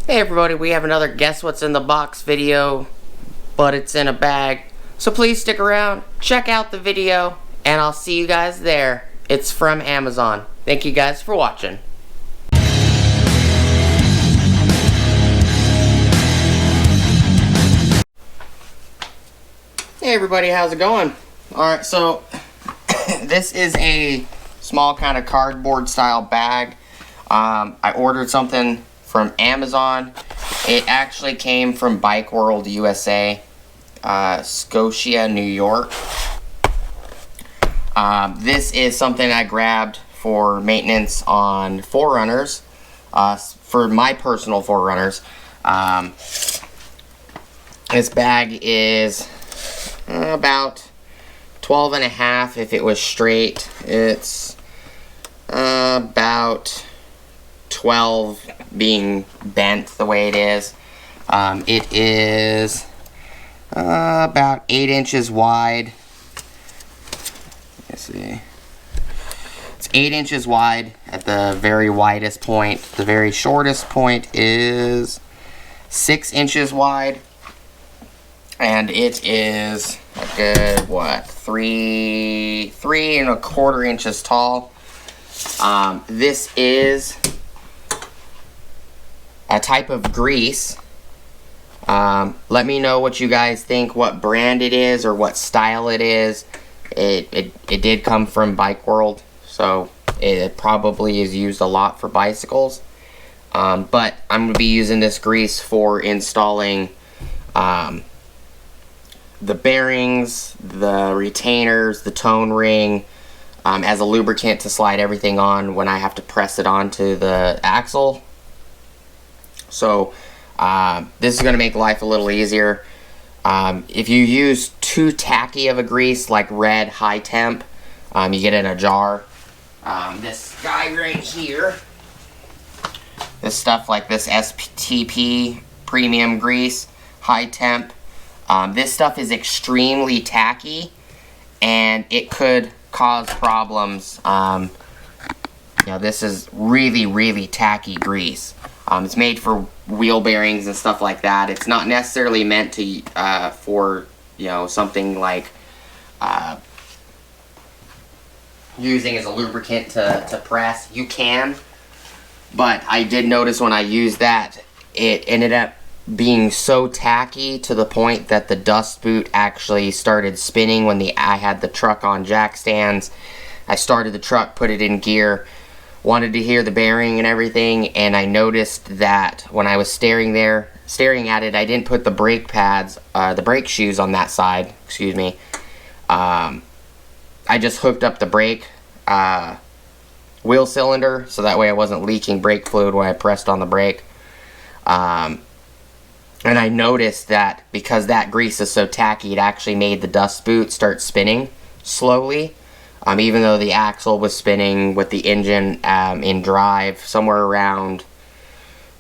Hey everybody, we have another Guess What's in the Box video, but it's in a bag. So please stick around, check out the video, and I'll see you guys there. It's from Amazon. Thank you guys for watching. Hey everybody, how's it going? Alright, so this is a small kind of cardboard style bag. I ordered something from Amazon. It actually came from Bike World USA, Scotia, New York. This is something I grabbed for maintenance on Forerunners, for my personal Forerunners. This bag is about 12 and a half if it was straight. It's about 12 being bent the way it is. It is about 8 inches wide. Let's see. It's 8 inches wide at the very widest point. The very shortest point is 6 inches wide. And it is a good, what, 3.25 inches tall. This is a type of grease. Let me know what you guys think, what brand it is or what style it is. It did come from Bike World, so it probably is used a lot for bicycles. But I'm going to be using this grease for installing the bearings, the retainers, the tone ring, as a lubricant to slide everything on when I have to press it onto the axle. So this is going to make life a little easier. If you use too tacky of a grease like red high temp, you get it in a jar. This guy right here, this stuff like this STP premium grease, high temp, this stuff is extremely tacky and it could cause problems. This is really tacky grease. It's made for wheel bearings and stuff like that. It's not necessarily meant to for something like using as a lubricant to press. You can, but I did notice when I used that, it ended up being so tacky to the point that the dust boot actually started spinning when I had the truck on jack stands. I started the truck, put it in gear, wanted to hear the bearing and everything, and I noticed that when I was staring at it, I didn't put the brake pads, the brake shoes on that side, excuse me. I just hooked up the brake wheel cylinder, so that way I wasn't leaking brake fluid when I pressed on the brake. And I noticed that because that grease is so tacky, it actually made the dust boot start spinning slowly. Even though the axle was spinning with the engine in drive somewhere around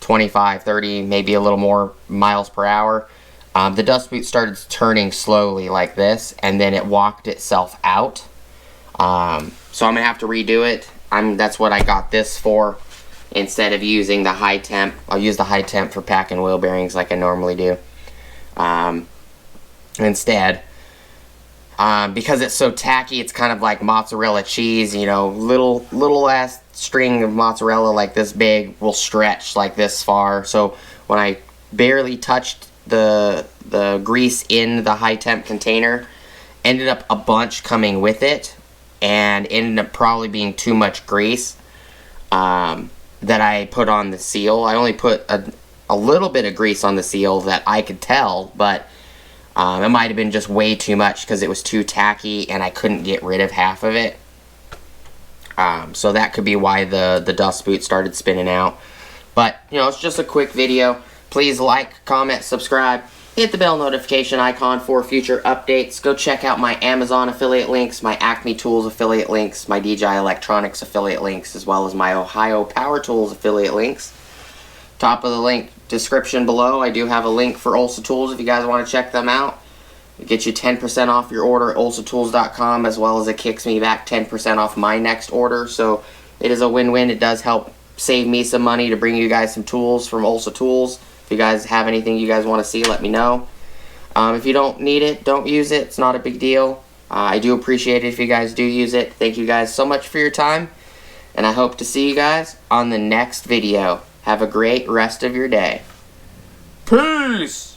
25, 30, maybe a little more miles per hour, the dust boot started turning slowly like this, and then it walked itself out. So I'm going to have to redo it. That's what I got this for. Instead of using the high temp, I'll use the high temp for packing wheel bearings like I normally do. Instead, because it's so tacky, it's kind of like mozzarella cheese, little ass string of mozzarella like this big will stretch like this far. So when I barely touched the grease in the high temp container, ended up a bunch coming with it, and ended up probably being too much grease that I put on the seal. I only put a little bit of grease on the seal that I could tell, but it might have been just way too much because it was too tacky and I couldn't get rid of half of it. So that could be why the dust boot started spinning out. But, it's just a quick video. Please like, comment, subscribe. Hit the bell notification icon for future updates. Go check out my Amazon affiliate links, my Acme Tools affiliate links, my DJI Electronics affiliate links, as well as my Ohio Power Tools affiliate links. Top of the link description below, I do have a link for Ulsa Tools if you guys want to check them out. It gets you 10% off your order at ulsatools.com, as well as it kicks me back 10% off my next order. So it is a win-win. It does help save me some money to bring you guys some tools from Olsa Tools. If you guys have anything you guys want to see, let me know. If you don't need it, don't use it. It's not a big deal. I do appreciate it if you guys do use it. Thank you guys so much for your time, and I hope to see you guys on the next video. Have a great rest of your day. Peace!